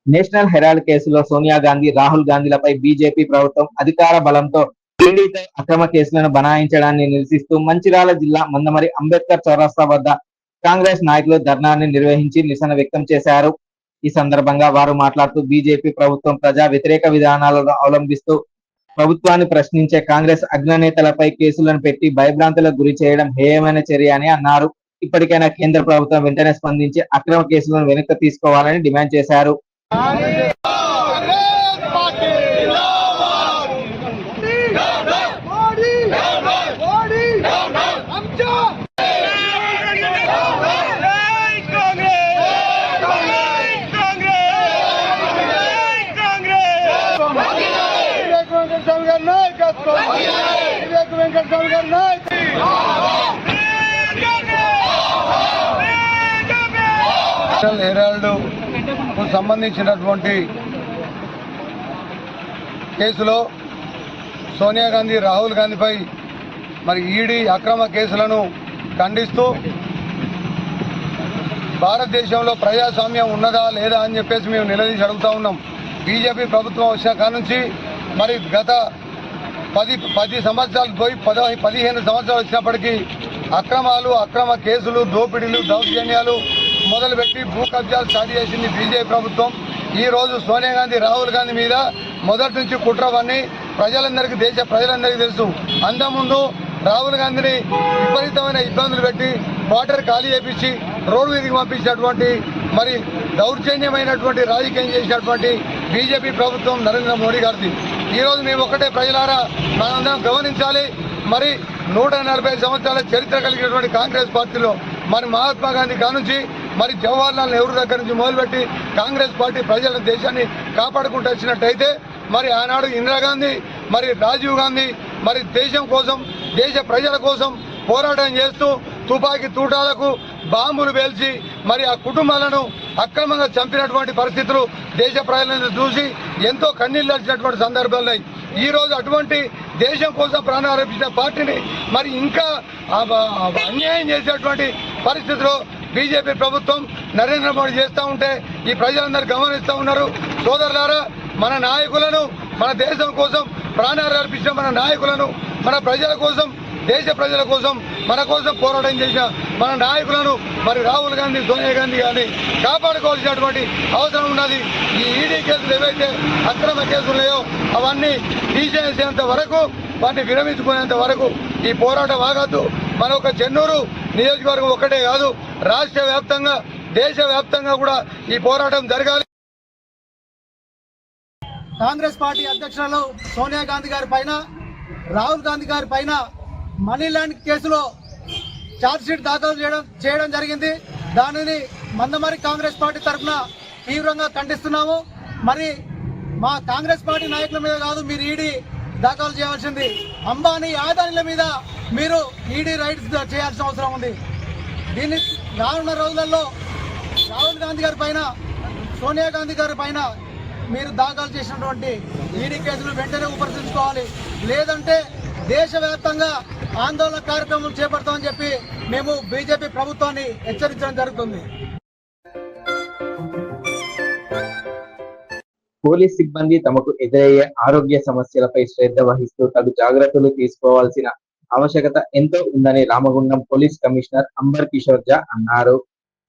National Herald కేసులో Sonia Gandhi, Rahul గాంధీలపై BJP ప్రభుత్వం అధికార బలంతో ఈడీతో అక్రమ కేసులను బనాయించడాన్ని నిరసిస్తూ మంచిర్యాల జిల్లా మందమరి అంబేద్కర్ చౌరస్తా వద్ద కాంగ్రెస్ నాయకులు ధర్నాన్ని నిర్వహించి నిరసన వ్యక్తం చేశారు. ఈ సందర్భంగా వారు మాట్లాడుతూ బీజేపీ ప్రభుత్వం ప్రజా వ్యతిరేక విధానాలను అవలంబిస్తూ ప్రభుత్వాన్ని ప్రశ్నించే కాంగ్రెస్ అగ్రనేతలపై కేసులను పెట్టి భయభ్రాంతులకు గురి చేయడం హేయమైన చర్య అని అన్నారు. ఇప్పటికైనా కేంద్ర ప్రభుత్వం వెంటనే స్పందించి అక్రమ కేసులను వెనక్కి తీసుకోవాలని డిమాండ్ చేశారు. హెరాల్డ్ కు సంబంధించినటువంటి కేసులో సోనియా గాంధీ, రాహుల్ గాంధీపై మరి ఈడీ అక్రమ కేసులను ఖండిస్తూ భారతదేశంలో ప్రజాస్వామ్యం ఉన్నదా లేదా అని చెప్పేసి మేము నిలదీసి అడుగుతా ఉన్నాం. బీజేపీ ప్రభుత్వం వచ్చిన కాడ నుంచి మరి గత 10 సంవత్సరాలు పోయి 15 సంవత్సరాలు వచ్చినప్పటికీ అక్రమాలు, అక్రమ కేసులు, దోపిడీలు, దౌర్జన్యాలు మొదలుపెట్టి భూ కబ్జాలు స్టార్ట్ చేసింది బీజేపీ ప్రభుత్వం. ఈరోజు సోనియా గాంధీ, రాహుల్ గాంధీ మీద మొదటి నుంచి కుట్రవన్నీ ప్రజలందరికీ, దేశ ప్రజలందరికీ తెలుసు. అంతకుముందు రాహుల్ గాంధీని విపరీతమైన ఇబ్బందులు పెట్టి వాటర్ ఖాళీ చేపించి రోడ్డు మీదకి పంపించినటువంటి మరి దౌర్జన్యమైనటువంటి రాజకీయం చేసినటువంటి బీజేపీ ప్రభుత్వం నరేంద్ర మోడీ గారిది. ఈరోజు మేము ఒక్కటే ప్రజలారా మనందరం గమనించాలి. మరి 140 సంవత్సరాల చరిత్ర కలిగినటువంటి కాంగ్రెస్ పార్టీలో మరి మహాత్మా గాంధీ కానుంచి మరి జవహర్లాల్ నెహ్రూ దగ్గర నుంచి మొదలుపెట్టి కాంగ్రెస్ పార్టీ ప్రజల దేశాన్ని కాపాడుకుంటూ వచ్చినట్టయితే మరి ఆనాడు ఇందిరాగాంధీ, మరి రాజీవ్ గాంధీ మరి దేశం కోసం, దేశ ప్రజల కోసం పోరాటం చేస్తూ తుపాకీ తూటాలకు బాంబులు పేల్చి మరి ఆ కుటుంబాలను అక్రమంగా చంపినటువంటి పరిస్థితులు దేశ ప్రజలను చూసి ఎంతో కన్నీళ్ళు వచ్చినటువంటి సందర్భాలు. ఈరోజు అటువంటి దేశం కోసం ప్రాణార్పించిన పార్టీని మరి ఇంకా అన్యాయం చేసేటువంటి పరిస్థితిలో బీజేపీ ప్రభుత్వం నరేంద్ర మోడీ చేస్తూ ఉంటే ఈ ప్రజలందరూ గమనిస్తూ ఉన్నారు. సోదరులారా, మన నాయకులను, మన దేశం కోసం ప్రాణాలు అర్పించిన మన నాయకులను, మన ప్రజల కోసం, దేశ ప్రజల కోసం, మన కోసం పోరాటం చేసిన మన నాయకులను మరి రాహుల్ గాంధీ, సోనియా గాంధీ గారిని కాపాడుకోవాల్సినటువంటి అవసరం ఉన్నది. ఈ ఈడీ కేసులు ఏవైతే అక్రమ కేసులు ఉన్నాయో అవన్నీ తీసేసేంత వరకు, వాటిని విరమించుకునేంత వరకు ఈ పోరాటం ఆగద్దు. మన ఒక చెన్నూరు నియోజకవర్గం ఒక్కటే కాదు, రాష్ట్ర వ్యాప్తంగా, దేశ వ్యాప్తంగా కూడా ఈ పోరాటం జరగాలి. కాంగ్రెస్ పార్టీ అధ్యక్షురాలు సోనియా గాంధీ గారి పైన, రాహుల్ గాంధీ గారి పైన మనీ లాండరింగ్ కేసులో ఛార్జ్షీట్ దాఖలు చేయడం జరిగింది. దానిని మందమరి కాంగ్రెస్ పార్టీ తరఫున తీవ్రంగా ఖండిస్తున్నాము. మరి మా కాంగ్రెస్ పార్టీ నాయకుల మీద కాదు మీరు ఈడీ దాఖలు చేయాల్సింది, అంబానీ, ఆదానీల మీద మీరు ఈడీ రైట్స్ చేయాల్సిన అవసరం ఉంది. దీన్ని రానున్న రోజులలో రాహుల్ గాంధీ గారి పైన, సోనియా గాంధీ గారి పైన మీరు దాఖలు చేసినటువంటి ఈడీ కేసులు వెంటనే ఉపసంహరించుకోవాలి. లేదంటే దేశవ్యాప్తంగా ఆందోళన కార్యక్రమం చేపడతామని చెప్పి మేము బీజేపీ ప్రభుత్వాన్ని హెచ్చరించడం జరుగుతుంది. పోలీస్ సిబ్బంది తమకు ఎదురయ్యే ఆరోగ్య సమస్యలపై శ్రద్ధ వహిస్తూ తగు జాగ్రత్తలు తీసుకోవాల్సిన ఆవశ్యకత ఎంతో ఉందని రామగుండం పోలీస్ కమిషనర్ అంబర్ కిషోర్ జా అన్నారు.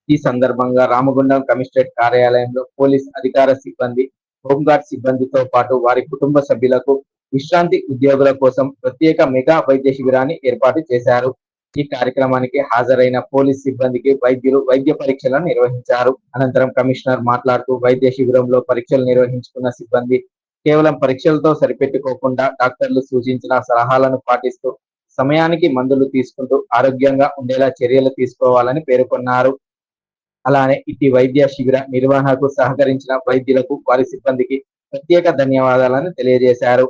ఈ సందర్భంగా రామగుండం కమిషనరేట్ కార్యాలయంలో పోలీస్ అధికార సిబ్బంది, హోంగార్డ్ సిబ్బందితో పాటు వారి కుటుంబ సభ్యులకు, విశ్రాంతి ఉద్యోగుల కోసం ప్రత్యేక మెగా వైద్య శిబిరాన్ని ఏర్పాటు చేశారు. ఈ కార్యక్రమానికి హాజరైన పోలీస్ సిబ్బందికి వైద్యులు వైద్య పరీక్షలను నిర్వహించారు. అనంతరం కమిషనర్ మాట్లాడుతూ వైద్య శిబిరంలో పరీక్షలు నిర్వహించుకున్న సిబ్బంది కేవలం పరీక్షలతో సరిపెట్టుకోకుండా డాక్టర్లు సూచించిన సలహాలను పాటిస్తూ సమయానికి మందులు తీసుకుంటూ ఆరోగ్యంగా ఉండేలా చర్యలు తీసుకోవాలని పేర్కొన్నారు. అలానే ఇటు వైద్య శిబిర నిర్వహణకు సహకరించిన వైద్యులకు, వారి సిబ్బందికి ప్రత్యేక ధన్యవాదాలను తెలియజేశారు.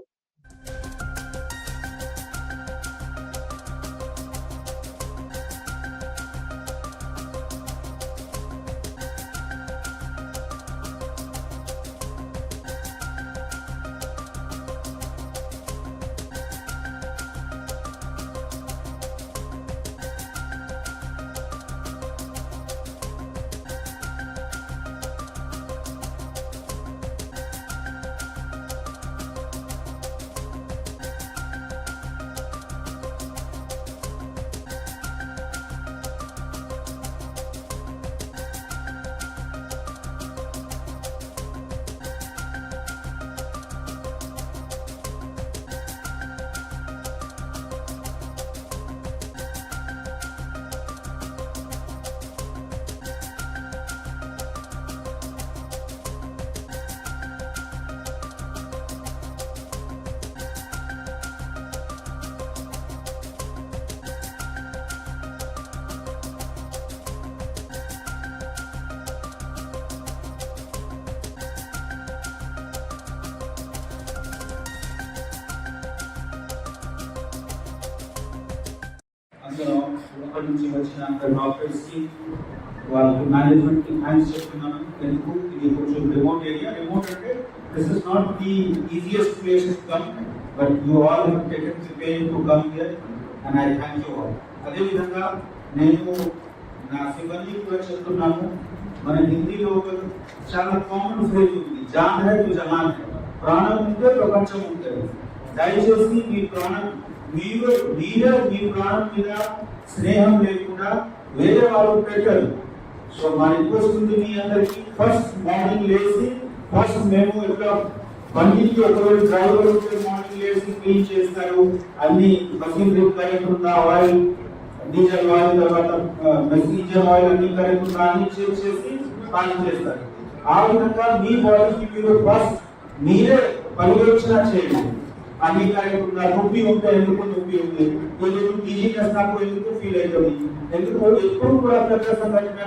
అక్కడి నుంచి వచ్చిన డాక్టర్స్ కి వాళ్ళకి మేనేజ్మెంట్ కి థ్యాంక్స్ చెప్తున్నాను. ఎందుకు ఇది కొంచెం రిమోట్ ఏరియా. రిమోట్ అంటే this is not the easiest place to come, but you all have taken the pain to come here and I thank you all. అదేవిధంగా నేను నా సిబ్బందికి కూడా చెప్తున్నాను, మన హిందీలో ఒక చాలా కామన్ ఫ్రేజ్ ఉంది, జాన్ హై టు జహాన్ హై. ప్రాణం ఉంటే ప్రపంచం ఉంటుంది. దయచేసి మీ ప్రాణం మీరే మీ ప్రాణం మీద స్నేహం లేకుండా వేరే వాళ్ళు పెట్టరు. సో మా రిక్వెస్ట్ ఉంది మీ అందరికి, ఫస్ట్ మార్నింగ్ లేచి ఫస్ట్ మేము ఇక్కడ బండికి ఒకవేళ డ్రైవర్ ఉంటే మార్నింగ్ లేచి క్లీన్ చేస్తారు, అన్ని మషిన్ కరెక్ట్ ఉందా, ఆయిల్ డీజిల్ ఆయిల్ తర్వాత ఇంజన్ ఆయిల్ అన్ని కరెక్ట్ ఉందా అన్ని చెక్ చేసి పాలన చేస్తారు. ఆ విధంగా మీ బాడీకి మీరు ఫస్ట్ మీరే పర్యవేక్షణ చేయండి. అన్ని కరెక్ట్ ఉందా, నొప్పి ఉంటే ఎందుకు నొప్పి ఉంది, ఎందుకు డిజీనెస్ నాకు ఎందుకు ఫీల్ అవుతుంది, ఎందుకు ఎప్పుడు కూడా పెద్ద సంఘటన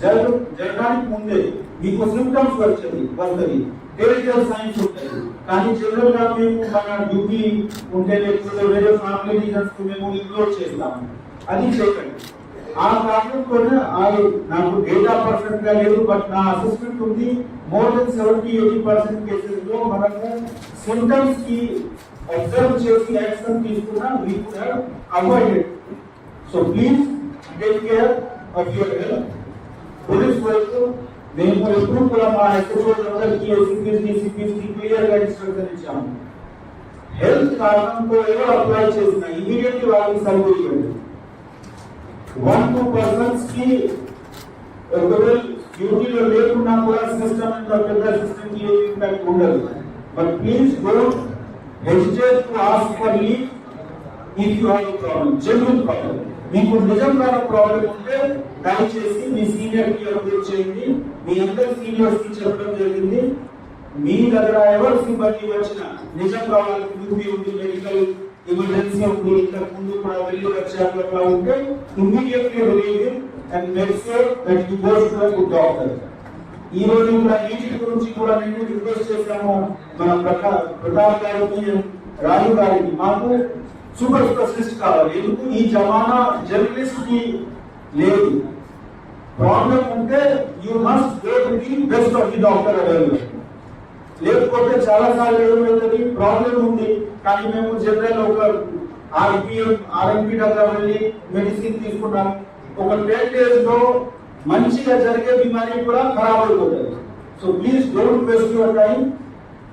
జరగడానికి ముందే మీకు సిమ్టమ్స్ వస్తుంది, డేంజర్ సైన్స్ ఉంటాయి. కానీ జనరల్ గా మేము మన డ్యూటీ ఉంటే లేకపోతే వేరే ఫ్యామిలీ రీజన్స్ మేము ఇగ్నోర్ చేస్తాము. అది చేయకండి. ఆ కారణంతో నాకు డేటా పర్ఫెక్ట్ గా లేదు, బట్ నా అసెస్మెంట్ ఉంది మోర్ దెన్ 70-80% కేసెస్ లో మనము సిమ్టమ్స్ కి అబ్జర్వ్ చేసి యాక్షన్ తీసుకున్నా we could have avoided. So please take care of your health. Police వైపు మేము ఎప్పుడు కూడా మా ఎస్ఎస్ఓలందరికీ ఏసీపీస్ క్లియర్ గా ఇన్స్ట్రక్షన్ ఇచ్చాము. హెల్త్ కారణంతో ఎవరు అప్లై చేసినా ఇమీడియట్లీ వాళ్ళకి సర్వే ఇవ్వండి. 1-2 పర్సన్స్ కి ఒకవేళ డ్యూటీలో లేకున్నా కూడా సిస్టమ్ ఇంత పెద్ద సిస్టమ్ కి ఏమి ఇంపాక్ట్ ఉండదు. But please don't hesitate to ask for leave if you have a problem, genuine problem. మీకు నిజంగా ప్రాబ్లం ఉంటే దయచేసి మీ సీనియర్ కి అప్డేట్ చేయండి. మీ అందరి సీనియర్స్ కి చెప్పడం జరిగింది, మీ దగ్గర ఎవరు సిబ్బంది వచ్చిన నిజంగా వాళ్ళకి డ్యూటీ ఉంది, మెడికల్ ఎమర్జెన్సీ ఉంది, ఇంతకు ముందు కూడా వెళ్ళి వచ్చాక ఉంటే immediately relieve and make sure that you go to a good doctor. ఈ రోజు కూడా వీటి గురించి కూడా నేను రిక్వెస్ట్ చేశాము మన ప్రతాప్ గారికి, రాజు గారికి, మాకు సూపర్ స్పెషలిస్ట్ కావాలి. ఎందుకు ఈ జమానా జర్నలిస్ట్ కి లేదు. ప్రాబ్లం ఉంటే you must go to the best of the doctor available. లేకపోతే చాలా సార్లు ఏమవుతుంది, ప్రాబ్లం ఉంది కానీ మేము జనరల్ ఒక ఆర్ఎంపీ దగ్గర వెళ్ళి మెడిసిన్ తీసుకున్నాం, ఒక 10 days లో మంచిగా జరిగే బిమారీ కూడా ఖరాబ్ అయిపోతుంది. So please don't waste your time.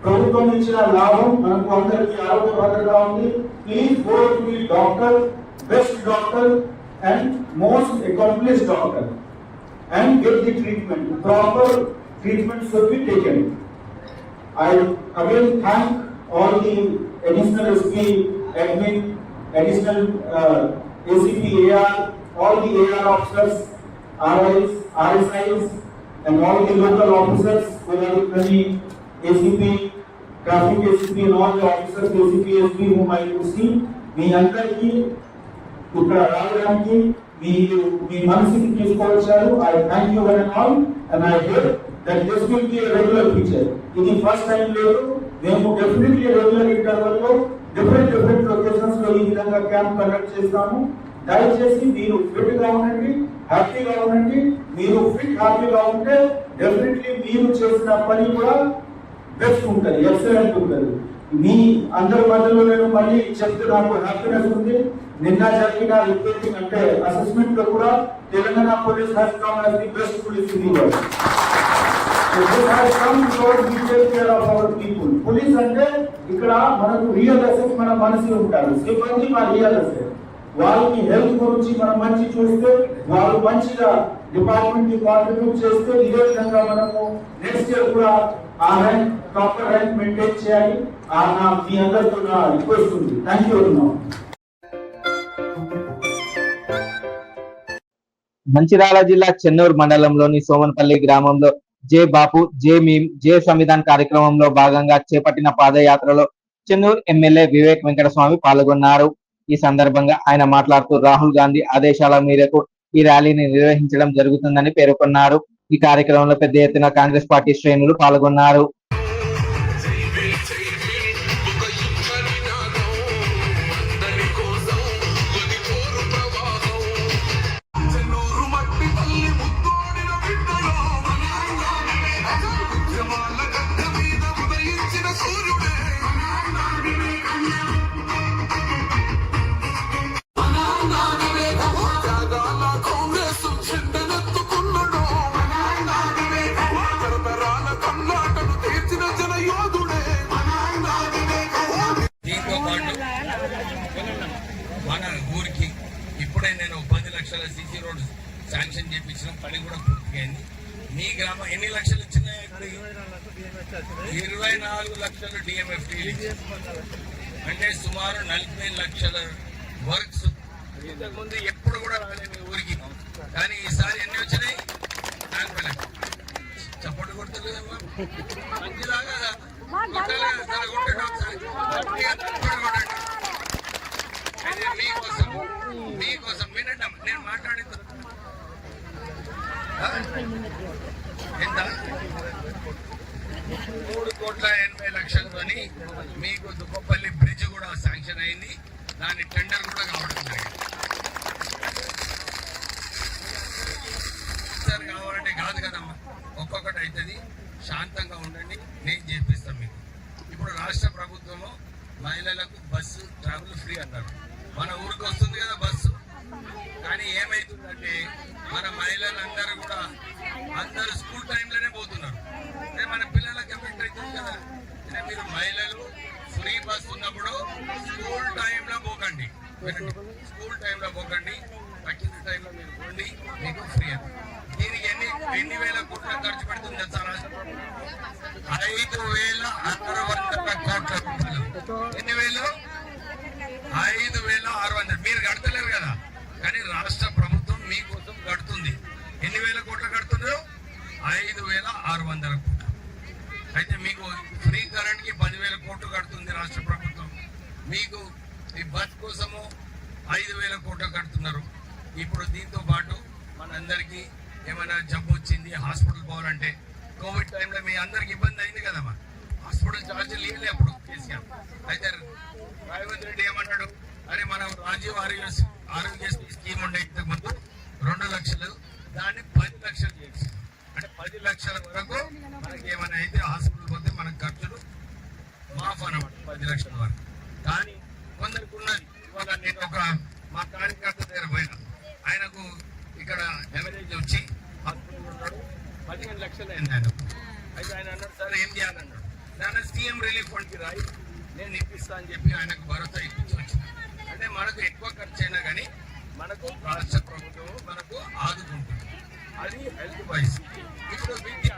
ప్రభుత్వం ఇచ్చిన లాభం మనకు అందరికీ ఆరోగ్య భద్రత ఉంది. Please go to the doctor, best doctor and most accomplished doctor and get the treatment. Proper treatment should be taken. I again thank all the additional SP, admin, additional ACP, AR, all the AR officers, RIs, RSIs, and all the local officers, Kulani, ACP, traffic ACP, and all the officers, ACP, SP, whom I could see. మీ అందరికీ ఇక్కడ రావడానికి మీ మనసుకి తీసుకొచ్చారు. I thank you one and all, and I hope that this will be a regular feature. ఇది first time లేదు, మేము definitely regular interval లో different locations లో ఈ విధంగా క్యాంప్ కండక్ట్ చేస్తాము. దయచేసి మీరు ఫిట్ గా ఉండండి, హ్యాపీగా ఉండండి. మీరు ఫిట్ హ్యాపీగా ఉంటే డెఫినెట్లీ మీరు చేసిన పని కూడా బెస్ట్ ఉంటుంది, ఎక్సలెంట్ ఉంటుంది. మీ అందరి మధ్యలో నేను మళ్ళీ చెప్తే నాకు హ్యాపీనెస్ ఉంది. నిన్న జరిగిన రిపోర్టింగ్ అంటే అసెస్మెంట్ లో కూడా Telangana police has come as the best police in the world. So this has come because we take care of our people. Police అంటే ఇక్కడ మనకు రియల్ అసెట్ మన మనసులో ఉంటారు. సిబ్బంది మా రియల్ అసెట్. వాళ్ళకి హెల్త్ గురించి మనం మంచి చూస్తే, వాళ్ళు మంచిగా డిపార్ట్మెంట్ కి కాంట్రిబ్యూట్ చేస్తే, ఇదే విధంగా మనము నెక్స్ట్ ఇయర్ కూడా ఆ ర్యాంక్ ప్రాపర్ ర్యాంక్ మెయింటైన్ చేయాలి. మీ అందరితో నా రిక్వెస్ట్ ఉంది. Thank you very much. Mancherial జిల్లా చెన్నూరు మండలంలోని సోమనపల్లి గ్రామంలో జే బాపు జే మీమ్ జే సంవిధాన్ కార్యక్రమంలో భాగంగా చేపట్టిన పాదయాత్రలో చెన్నూరు ఎమ్మెల్యే వివేక్ వెంకటస్వామి పాల్గొన్నారు. ఈ సందర్భంగా ఆయన మాట్లాడుతూ రాహుల్ గాంధీ ఆదేశాల మేరకు ఈ ర్యాలీని నిర్వహించడం జరుగుతుందని పేర్కొన్నారు. ఈ కార్యక్రమంలో పెద్ద ఎత్తున కాంగ్రెస్ పార్టీ శ్రేణులు పాల్గొన్నారు. ఇచ్చిన పని కూడా పూర్తిగా మీ గ్రామం ఎన్ని లక్షలు ఇచ్చినాయి? 24 లక్షలు డిఎంఎఫ్టీ అంటే సుమారు 40 లక్షల వర్క్స్. ఇంతకుముందు ఎప్పుడు కూడా రాలేదు మీ ఊరికి, కానీ ఈసారి ఎన్ని వచ్చినాయి? 40 లక్షలు. చప్పట్లు కొడుతుందేమో మంచిలాగా మీకోసం వినండి, నేను మాట్లాడిన ఎంత 3,80,00,000 మీకు దుప్పపల్లి బ్రిడ్జ్ కూడా శాంక్షన్ అయింది, దాని టెండర్ కూడా కావడం జరిగింది. సార్ కావాలంటే కాదు కదమ్మా, ఒక్కొక్కటి అవుతుంది, శాంతంగా ఉండండి, నేను చేపిస్తాను మీకు. ఇప్పుడు రాష్ట్ర ప్రభుత్వము మహిళలకు బస్సు ట్రావెల్ ఫ్రీ అన్నారు, మన ఊరికి వస్తుంది కదా బస్సు. కానీ ఏమైతుందంటే మన మహిళలందరూ కూడా అందరూ స్కూల్ టైంలోనే పోతున్నారు, మన పిల్లలకి ఎఫెక్ట్ అవుతుంది కదా. మీరు మహిళలు ఫ్రీ బస్ ఉన్నప్పుడు స్కూల్ టైంలో పోకండి, స్కూల్ టైంలో పోకండి, తక్కిన టైంలో మీరు పోండి, మీకు ఫ్రీ. దీనికి ఎన్ని వేల కోట్ల ఖర్చు పెడుతుంది సార్ రాష్ట్ర ప్రభుత్వం? 5,600 కోట్ల రూపాయలు. ఎన్ని వేలు? 5,600. మీరు కడతలేరు కదా, కానీ రాష్ట్ర ప్రభుత్వం మీకోసం కడుతుంది. ఎన్ని వేల కోట్లు కడుతున్నారు? 5,600 కోట్లు. అయితే మీకు ఫ్రీ కరెంట్ కి 10,000 కోట్లు కడుతుంది రాష్ట్ర ప్రభుత్వం. మీకు ఈ బస్ కోసము 5,000 కోట్లు కడుతున్నారు. ఇప్పుడు దీంతో పాటు మనందరికీ ఏమైనా జబ్బు వచ్చింది, హాస్పిటల్ పోవాలంటే కోవిడ్ టైంలో మీ అందరికి ఇబ్బంది అయింది కదమ్మా, హాస్పిటల్ ఛార్జీలు ఇవ్వలే అప్పుడు కేసీఆర్. అయితే రేవంత్ రెడ్డి ఏమన్నాడు, అరే మనం రాజీవ్ ఆరోగ్యశ్రీ స్కీమ్ ఉండే ఇంతకు ముందు 2 లక్షలు, దాన్ని 10 లక్షలు చేసి, అంటే 10 లక్షల వరకు మనకి ఏమైనా అయితే హాస్పిటల్ పోతే మనకు ఖర్చులు మాఫ్ అన్నమాట 10 లక్షల వరకు. కానీ కొందరికి ఉన్నది. ఇవాళ నేను మా కార్యకర్త దగ్గర పోయినా, ఆయనకు ఇక్కడ హెమరేజ్ వచ్చి హాస్పిటల్ ఉన్నాడు, 15 లక్షలు అయింది ఆయనకు. అయితే ఆయన అన్నాడు, సార్ ఏం చేయాలన్నాడు, దాని సీఎం రిలీఫ్ ఫండ్కి రాయి, నేను ఇప్పిస్తా అని చెప్పి ఆయనకు భరోసా ఇప్పించి వచ్చిన. అంటే మనకు ఎక్కువ ఖర్చు అయినా కానీ మనకు రాష్ట్ర ప్రభుత్వం మనకు ఆదుకుంటుంది. అది హెల్త్ వైజ్. ఇప్పుడు విద్య,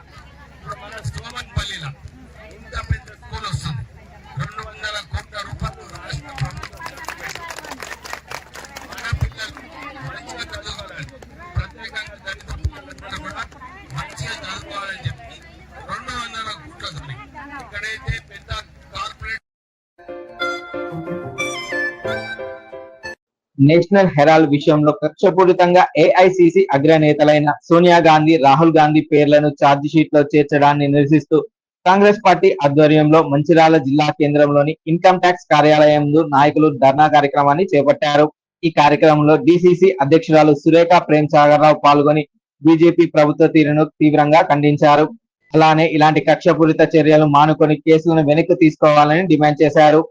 ఇప్పుడు మన సోమన్పల్లిలో ఇంత పెద్ద స్కూల్ వస్తుంది, 200 కోట్ల రూపాయలు రాష్ట్ర ప్రభుత్వం మన పిల్లలు మంచిగా చదువుకోవాలని, ప్రత్యేకంగా దళిత పిల్లలందరూ కూడా మంచిగా చదువుకోవాలని చెప్పి 200 కోట్ల దానికి. ఇక్కడైతే పెద్ద కార్పొరేట్ నేషనల్ హెరాల్డ్ విషయంలో కక్షపూరితంగా ఏఐసిసి అగ్రనేతలైన సోనియా గాంధీ, రాహుల్ గాంధీ పేర్లను ఛార్జ్ షీట్ లో చేర్చడాన్ని నిరసిస్తూ కాంగ్రెస్ పార్టీ ఆధ్వర్యంలో మంచిర్యాల జిల్లా కేంద్రంలోని ఇన్కమ్ ట్యాక్స్ కార్యాలయం ముందు నాయకులు ధర్నా కార్యక్రమాన్ని చేపట్టారు. ఈ కార్యక్రమంలో డిసిసి అధ్యక్షురాలు సురేఖ ప్రేమ్ సాగర్ రావు పాల్గొని బీజేపీ ప్రభుత్వ తీరును తీవ్రంగా ఖండించారు. అలానే ఇలాంటి కక్షపూరిత చర్యలు మానుకొని కేసులను వెనక్కి తీసుకోవాలని డిమాండ్ చేశారు.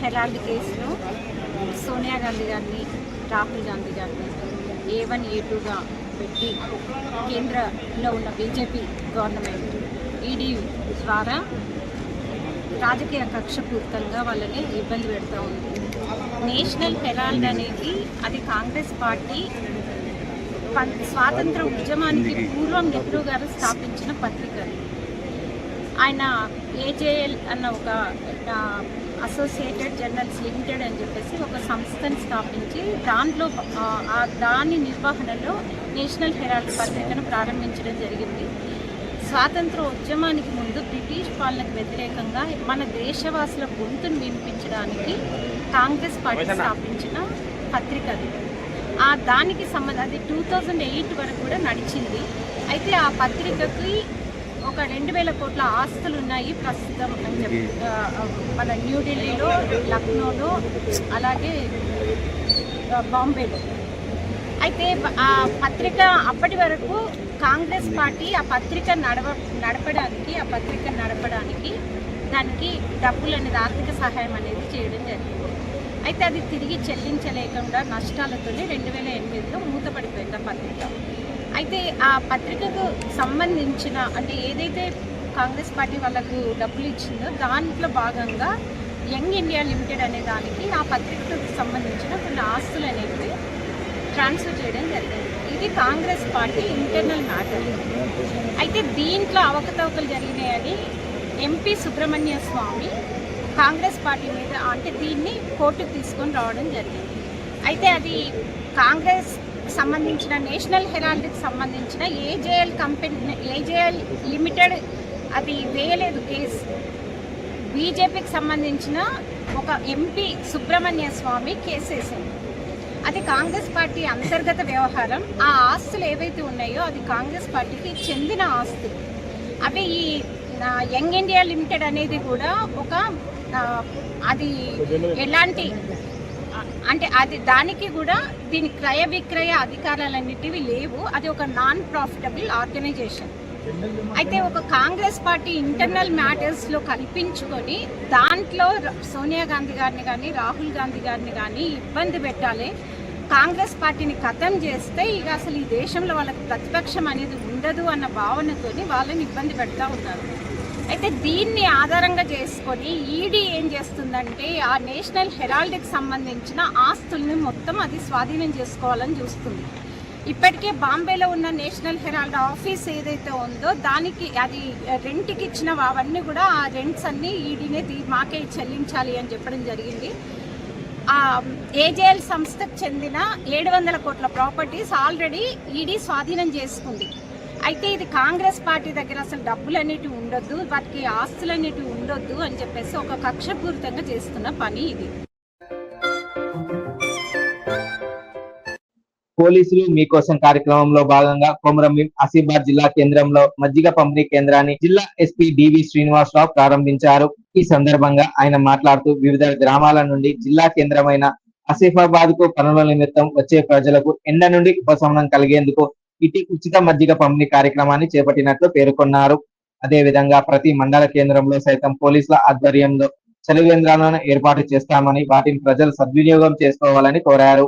హెరాల్డ్ కేసులో సోనియా గాంధీ గారిని, రాహుల్ గాంధీ గారిని A1 A2గా పెట్టి కేంద్రంలో ఉన్న బీజేపీ గవర్నమెంట్ ఈడీ ద్వారా రాజకీయ కక్షపూరితంగా వాళ్ళని ఇబ్బంది పెడతా ఉంది. నేషనల్ హెరాల్డ్ అనేది అది కాంగ్రెస్ పార్టీ స్వాతంత్ర ఉద్యమానికి పూర్వం నెహ్రూ గారు స్థాపించిన పత్రిక. ఆయన ఏజేఎల్ అన్న ఒక అసోసియేటెడ్ జర్నల్స్ లిమిటెడ్ అని చెప్పేసి ఒక సంస్థను స్థాపించి దాంట్లో దాని నిర్వహణలో నేషనల్ హెరాల్డ్ పత్రికను ప్రారంభించడం జరిగింది. స్వాతంత్ర ఉద్యమానికి ముందు బ్రిటిష్ పాలనకు వ్యతిరేకంగా మన దేశవాసుల గొంతును వినిపించడానికి కాంగ్రెస్ పార్టీ స్థాపించిన పత్రిక అది. దానికి అది 2008 వరకు కూడా నడిచింది. అయితే ఆ పత్రికకి ఒక 2,000 కోట్ల ఆస్తులు ఉన్నాయి ప్రస్తుతం అని చెప్పి మన న్యూఢిల్లీలో, లక్నోలో, అలాగే బాంబేలో. అయితే ఆ పత్రిక అప్పటి వరకు కాంగ్రెస్ పార్టీ ఆ పత్రిక నడపడానికి దానికి డబ్బులు అనేది ఆర్థిక సహాయం అనేది చేయడం జరిగింది. అయితే అది తిరిగి చెల్లించలేకుండా నష్టాలతో 2008లో మూతపడిపోయింది ఆ పత్రిక. అయితే ఆ పత్రికకు సంబంధించిన అంటే ఏదైతే కాంగ్రెస్ పార్టీ వాళ్ళకు డబ్బులు ఇచ్చిందో దాంట్లో భాగంగా యంగ్ ఇండియా లిమిటెడ్ అనే దానికి ఆ పత్రికకు సంబంధించిన కొన్ని ఆస్తులు అనేవి ట్రాన్స్ఫర్ చేయడం జరిగింది. ఇది కాంగ్రెస్ పార్టీ ఇంటర్నల్ మ్యాటర్. అయితే దీంట్లో అవకతవకలు జరిగినాయని ఎంపీ సుబ్రహ్మణ్య స్వామి కాంగ్రెస్ పార్టీ మీద అంటే దీన్ని కోర్టుకు తీసుకొని రావడం జరిగింది. అయితే అది కాంగ్రెస్ సంబంధించిన నేషనల్ హెరాల్డ్కి సంబంధించిన ఏజేఎల్ లిమిటెడ్ అది వేయలేదు కేసు. బీజేపీకి సంబంధించిన ఒక ఎంపీ సుబ్రహ్మణ్య స్వామి కేసు వేసింది. అది కాంగ్రెస్ పార్టీ అంతర్గత వ్యవహారం. ఆ ఆస్తులు ఏవైతే ఉన్నాయో అది కాంగ్రెస్ పార్టీకి చెందిన ఆస్తులు. అవి ఈ యంగ్ ఇండియా లిమిటెడ్ అనేది కూడా ఒక అది ఎలాంటి అంటే అది దానికి కూడా దీని క్రయ విక్రయ అధికారాలన్నిటివి లేవు. అది ఒక నాన్ ప్రాఫిటబుల్ ఆర్గనైజేషన్. అయితే ఒక కాంగ్రెస్ పార్టీ ఇంటర్నల్ మ్యాటర్స్లో కల్పించుకొని దాంట్లో సోనియా గాంధీ గారిని కానీ రాహుల్ గాంధీ గారిని కానీ ఇబ్బంది పెట్టాలి, కాంగ్రెస్ పార్టీని ఖతం చేస్తే ఇక అసలు ఈ దేశంలో వాళ్ళకి ప్రతిపక్షం అనేది ఉండదు అన్న భావనతో వాళ్ళని ఇబ్బంది పెడతా ఉన్నారు. అయితే దీన్ని ఆధారంగా చేసుకొని ఈడీ ఏం చేస్తుందంటే ఆ నేషనల్ హెరాల్డ్కి సంబంధించిన ఆస్తుల్ని మొత్తం అది స్వాధీనం చేసుకోవాలని చూస్తుంది. ఇప్పటికే బాంబేలో ఉన్న నేషనల్ హెరాల్డ్ ఆఫీస్ ఏదైతే ఉందో దానికి అది రెంట్కి ఇచ్చిన అవన్నీ కూడా ఆ రెంట్స్ అన్నీ ఈడీనే మాకే చెల్లించాలి అని చెప్పడం జరిగింది. ఏజేఎల్ సంస్థకు చెందిన 700 కోట్ల ప్రాపర్టీస్ ఆల్రెడీ ఈడీ స్వాధీనం చేసుకుంది. అయితే ఇది కాంగ్రెస్ పార్టీ దగ్గర అసలు డబ్బులు అనేటివి ఉండొద్దు, వాటికి ఆస్తులు అనేటివి ఉండొద్దు అని చెప్పేసి ఒక కక్షపూరితంగా చేస్తున్న పని ఇది. పోలీసులు మీకోసం కార్యక్రమంలో భాగంగా కొమరంభీం ఆసిఫాబాద్ జిల్లా కేంద్రంలో మజ్జిగ పంపిణీ కేంద్రాన్ని జిల్లా ఎస్పీ డివి శ్రీనివాసరావు ప్రారంభించారు. ఈ సందర్భంగా ఆయన మాట్లాడుతూ వివిధ గ్రామాల నుండి జిల్లా కేంద్రమైన ఆసిఫాబాద్ కు పనుల నిమిత్తం వచ్చే ప్రజలకు ఎండ నుండి ఉపశమనం కలిగేందుకు ఇటు ఉచిత మజ్జిగ పంపిణీ కార్యక్రమాన్ని చేపట్టినట్లు పేర్కొన్నారు. అదే విధంగా ప్రతి మండల కేంద్రంలో సైతం పోలీసుల ఆధ్వర్యంలో చలివేంద్రాలను ఏర్పాటు చేస్తామని వాటిని ప్రజలు సద్వినియోగం చేసుకోవాలని కోరారు.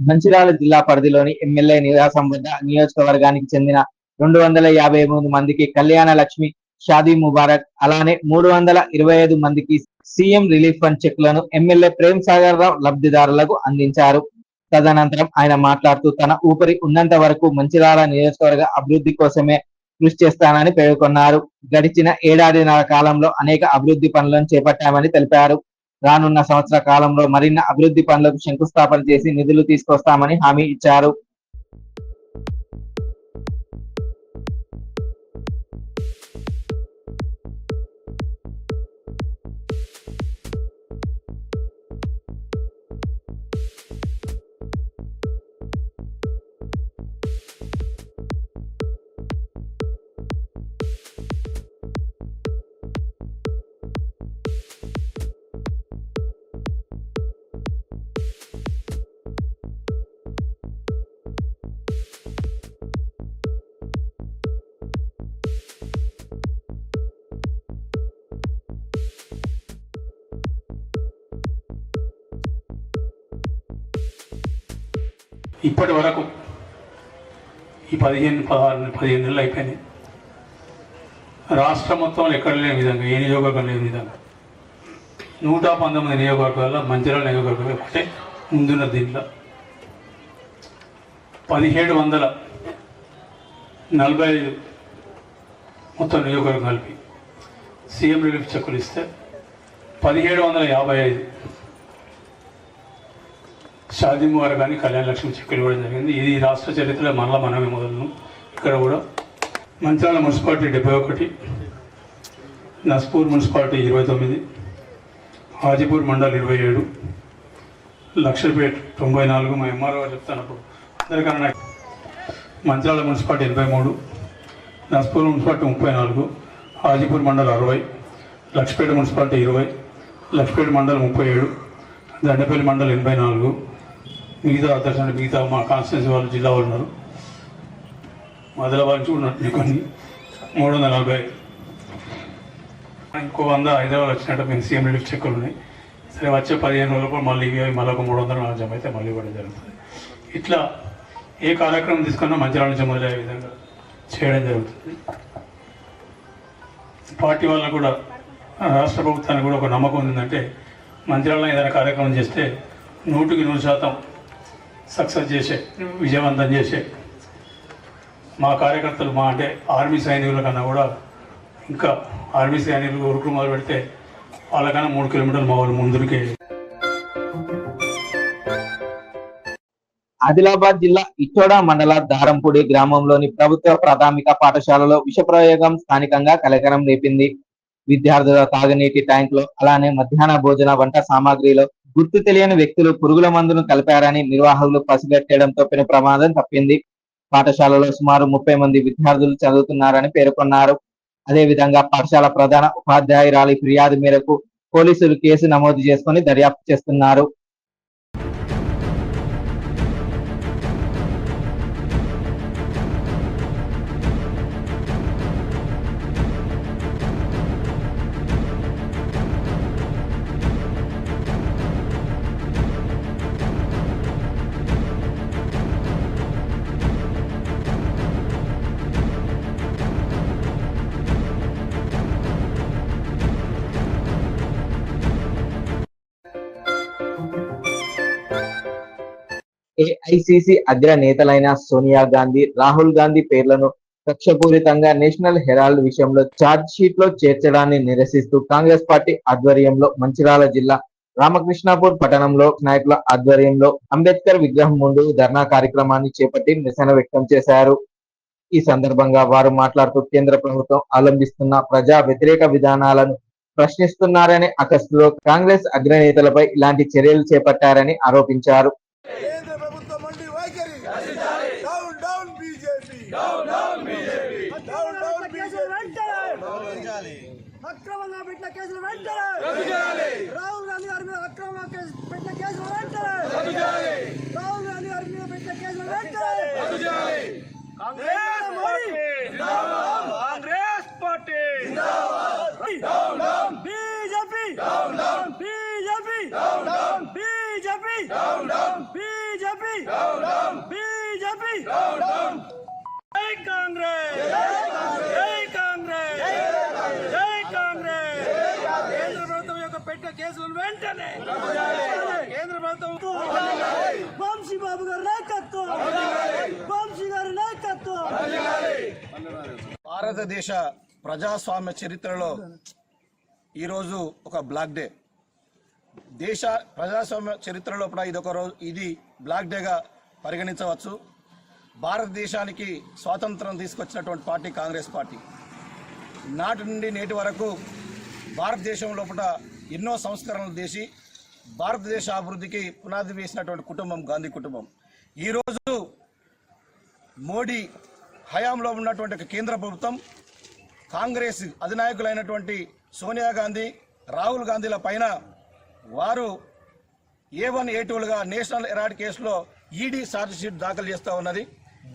మంచిర్యాల జిల్లా పరిధిలోని ఎమ్మెల్యే నివాసం వద్ద నియోజకవర్గానికి చెందిన 253 మందికి కళ్యాణ లక్ష్మి, షాదీ ముబారక్, అలానే 325 మందికి సీఎం రిలీఫ్ ఫండ్ చెక్లను ఎమ్మెల్యే ప్రేమ్ సాగర్ రావు లబ్ధిదారులకు అందించారు. తదనంతరం ఆయన మాట్లాడుతూ తన ఊపిరి ఉన్నంత వరకు మంచిర్యాల నియోజకవర్గ అభివృద్ధి కోసమే కృషి చేస్తానని పేర్కొన్నారు. గడిచిన ఏడాదిన్నర కాలంలో అనేక అభివృద్ధి పనులను చేపట్టామని తెలిపారు. రానున్న సంవత్సర కాలంలో మరిన్ని అభివృద్ధి పనులకు శంకుస్థాపన చేసి నిధులు తీసుకొస్తామని హామీ ఇచ్చారు. ఇప్పటి వరకు ఈ 15 నెలలు అయిపోయినాయి. రాష్ట్రం మొత్తంలో ఎక్కడ లేని విధంగా, ఏ నియోజకవర్గం లేని విధంగా 119 నియోజకవర్గాల్లో మంచిర్యాల నియోజకవర్గం ఒకటే ముందున్న దీంట్లో 1745 మొత్తం నియోజకవర్గం కలిపి సీఎం రిలీఫ్ చెక్కులు ఇస్తే 1755 షాదీ ముబారక్ కానీ కళ్యాణ లక్ష్మి చెక్కులు ఇవ్వడం జరిగింది. ఇది రాష్ట్ర చరిత్రలో మరలా మనమే మొదలు. ఇక్కడ కూడా మంచిర్యాల మున్సిపాలిటీ 71, నస్పూర్ మున్సిపాలిటీ 29, హాజీపూర్ మండల్ 27, లక్షపేట్ 94. మా ఎంఆర్ఓ చెప్తున్నప్పుడు అందరికన్నా Mancherial municipality 83, Naspur municipality 34, Hajipur mandal 60, Lakshapeta municipality 20, Lakshapeta mandal 37, Dandepalli mandal 84. మిగతా మా కాన్స్టిట్యున్సీ వాళ్ళు జిల్లా వాళ్ళు ఉన్నారు. ఆదిలాబాద్ నుంచి ఉన్నట్టు కొన్ని 340. ఇంకో 100 హైదరాబాద్ వచ్చినట్టు మేము సీఎం రిలీఫ్ చెక్కులు ఉన్నాయి. సరే వచ్చే 15 రోజులకు మళ్ళీ మళ్ళీ ఒక 300 జమ అయితే మళ్ళీ ఇవ్వడం జరుగుతుంది. ఇట్లా ఏ కార్యక్రమం తీసుకున్నా మంచిర్యాల నుంచి మొదలయ్యే విధంగా చేయడం జరుగుతుంది. పార్టీ వాళ్ళకు కూడా రాష్ట్ర ప్రభుత్వానికి కూడా ఒక నమ్మకం ఉందంటే మంచిర్యాలలో ఏదైనా కార్యక్రమం చేస్తే 100% సక్సెస్ చేసే, విజయవంతం చేసే మా కార్యకర్తలు, మా అంటే ఆర్మీ సైనికుల కన్నా కూడా ఇంకా ఆర్మీ సైనికులు ఉరుకులు మొదలు పెడితే వాళ్ళకన్నా 3 కిలోమీటర్లు మా వాళ్ళు ముందుకే. ఆదిలాబాద్ జిల్లా ఇచ్చోడ మండల దారంపూడి గ్రామంలోని ప్రభుత్వ ప్రాథమిక పాఠశాలలో విషప్రయోగం స్థానికంగా కలకలం రేపింది. విద్యార్థుల తాగునీటి ట్యాంకులో అలానే మధ్యాహ్న భోజన వంట సామాగ్రిలో గుర్తు తెలియని వ్యక్తులు పురుగుల మందును కలిపారని నిర్వాహకులు పసిగట్టడంతో పెను ప్రమాదం తప్పింది. పాఠశాలలో సుమారు 30 మంది విద్యార్థులు చదువుతున్నారని పేర్కొన్నారు. అదేవిధంగా పాఠశాల ప్రధాన ఉపాధ్యాయురాలి ఫిర్యాదు మేరకు పోలీసులు కేసు నమోదు చేసుకుని దర్యాప్తు చేస్తున్నారు. ఏఐసిసి అగ్ర నేతలైన సోనియా గాంధీ, రాహుల్ గాంధీ పేర్లను కక్షపూరితంగా నేషనల్ హెరాల్డ్ విషయంలో ఛార్జ్ షీట్ లో చేర్చడాన్ని నిరసిస్తూ కాంగ్రెస్ పార్టీ ఆధ్వర్యంలో మంచిర్యాల జిల్లా రామకృష్ణాపూర్ పట్టణంలో నాయకుల ఆధ్వర్యంలో అంబేద్కర్ విగ్రహం ముందు ధర్నా కార్యక్రమాన్ని చేపట్టి నిరసన వ్యక్తం చేశారు. ఈ సందర్భంగా వారు మాట్లాడుతూ కేంద్ర ప్రభుత్వం అవలంబిస్తున్న ప్రజా వ్యతిరేక విధానాలను ప్రశ్నిస్తున్నారని, అగస్టులో కాంగ్రెస్ అగ్రనేతలపై ఇలాంటి చర్యలు చేపట్టారని ఆరోపించారు. కేంద్ర ప్రభుత్వం మండి వైఖరి down down BJP down down BJP down down BJP వెంటనే అక్రమంగా పెట్టిన కేసులు వెంటనే రాహుల్ గాంధీ గారి మీద అక్రమంగా పెట్టిన కేసులు వెంటనే రాహుల్ గాంధీ గారి మీద పెట్టిన కేసులు వెంటనే Congress party down down BJP down down BJP down down BJP down down BJP down down BJP down down జై కాంగ్రెస్ జై కాంగ్రెస్ జై కాంగ్రెస్ కేంద్ర ప్రభుత్వం యొక్క పెట్టిన కేసులు వెంటనే కేంద్ర ప్రభుత్వం వంశీ బాబు గారి నాయకత్వం వంశీ గారి నాయకత్వం. భారతదేశ ప్రజాస్వామ్య చరిత్రలో ఈరోజు ఒక బ్లాక్ డే. దేశ ప్రజాస్వామ్య చరిత్రలో కూడా ఇది బ్లాక్ డేగా పరిగణించవచ్చు. భారతదేశానికి స్వాతంత్రం తీసుకొచ్చినటువంటి పార్టీ కాంగ్రెస్ పార్టీ. నాటి నుండి నేటి వరకు భారతదేశం లోపల ఎన్నో సంస్కరణలు చేసి భారతదేశ అభివృద్ధికి పునాది వేసినటువంటి కుటుంబం గాంధీ కుటుంబం. ఈరోజు మోడీ హయాంలో ఉన్నటువంటి కేంద్ర ప్రభుత్వం కాంగ్రెస్ అధినాయకులైనటువంటి సోనియా గాంధీ, రాహుల్ గాంధీల పైన వారు A1 A2లుగా నేషనల్ హెరాల్డ్ కేసులో ఈడీ ఛార్జ్ షీట్ దాఖలు చేస్తూ ఉన్నది.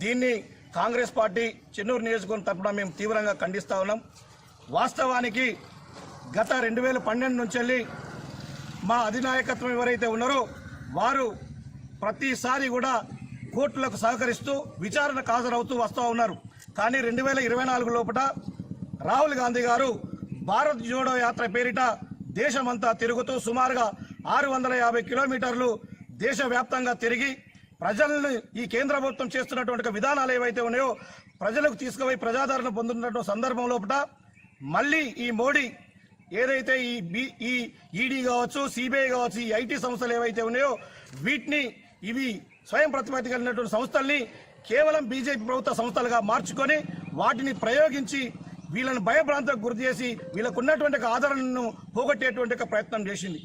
దీన్ని కాంగ్రెస్ పార్టీ చెన్నూరు నియోజకవర్గం తరపున మేము తీవ్రంగా ఖండిస్తూ ఉన్నాం. వాస్తవానికి గత 2012 నుంచి వెళ్ళి మా అధినాయకత్వం ఎవరైతే ఉన్నారో వారు ప్రతిసారి కూడా కోర్టులకు సహకరిస్తూ విచారణకు హాజరవుతూ వస్తూ ఉన్నారు. కానీ 2024 లోపల రాహుల్ గాంధీ గారు భారత్ జోడో యాత్ర పేరిట దేశమంతా తిరుగుతూ సుమారుగా 650 కిలోమీటర్లు దేశవ్యాప్తంగా తిరిగి ప్రజలను ఈ కేంద్ర ప్రభుత్వం చేస్తున్నటువంటి విధానాలు ఏవైతే ఉన్నాయో ప్రజలకు తీసుకుపోయి ప్రజాదరణ పొందుతున్నటువంటి సందర్భం లోపల మళ్ళీ ఈ మోడీ ఏదైతే ఈ ఈడీ కావచ్చు, సిబిఐ కావచ్చు, ఈ ఐటీ సంస్థలు ఏవైతే ఉన్నాయో వీటిని ఇవి స్వయం ప్రతిపత్తి కలిగినటువంటి సంస్థల్ని కేవలం బీజేపీ ప్రభుత్వ సంస్థలుగా మార్చుకొని వాటిని ప్రయోగించి వీళ్ళని భయభ్రాంతకు గురి చేసి వీళ్ళకు ఉన్నటువంటి ఆదరణను పోగొట్టేటువంటి ప్రయత్నం చేసింది.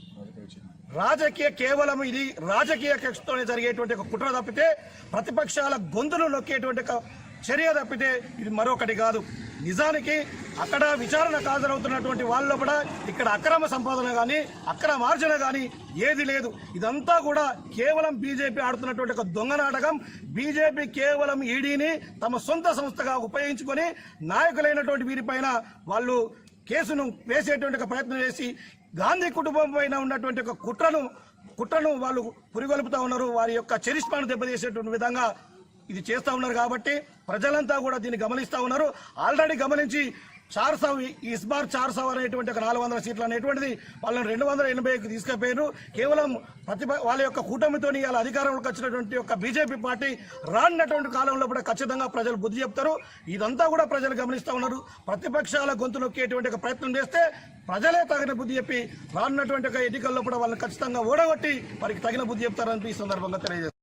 కేవలం ఇది రాజకీయ కక్షతోనే జరిగేటువంటి ఒక కుట్ర తప్పితే ప్రతిపక్షాల గొంతులు నొక్కేటువంటి చర్య తప్పితే ఇది మరొకటి కాదు. నిజానికి అక్కడ విచారణకు హాజరవుతున్నటువంటి వాళ్ళలో కూడా ఇక్కడ అక్రమ సంపాదన కానీ అక్రమార్జన కానీ ఏది లేదు. ఇదంతా కూడా కేవలం బీజేపీ ఆడుతున్నటువంటి ఒక దొంగ నాటకం. బీజేపీ కేవలం ఈడీని తమ సొంత సంస్థగా ఉపయోగించుకొని నాయకులైనటువంటి వీరిపైన వాళ్ళు కేసును వేసేటువంటి ప్రయత్నం చేసి గాంధీ కుటుంబం పైన ఉన్నటువంటి ఒక కుట్రను వాళ్ళు పురిగొల్పుతా ఉన్నారు. వారి యొక్క చరిష్మాను దెబ్బతీసేటువంటి విధంగా ఇది చేస్తూ ఉన్నారు. కాబట్టి ప్రజలంతా కూడా దీన్ని గమనిస్తూ ఉన్నారు. ఆల్రెడీ గమనించి 400 ఇస్ బార్ 400 అనేటువంటి ఒక 400 సీట్లు అనేటువంటిది వాళ్ళని 280కి తీసుకుపోయారు. కేవలం వాళ్ళ యొక్క కూటమితో ఇవాళ అధికారంలోకి వచ్చినటువంటి ఒక బీజేపీ పార్టీ రానున్నటువంటి కాలంలో కూడా ఖచ్చితంగా ప్రజలు బుద్ధి చెప్తారు. ఇదంతా కూడా ప్రజలు గమనిస్తూ ఉన్నారు. ప్రతిపక్షాల గొంతు నొక్కేటువంటి ఒక ప్రయత్నం చేస్తే ప్రజలే తగిన బుద్ధి చెప్పి రానున్నటువంటి ఒక ఎన్నికల్లో కూడా వాళ్ళని ఖచ్చితంగా ఓడగొట్టి వారికి తగిన బుద్ధి చెప్తారని ఈ సందర్భంగా తెలియజేస్తారు.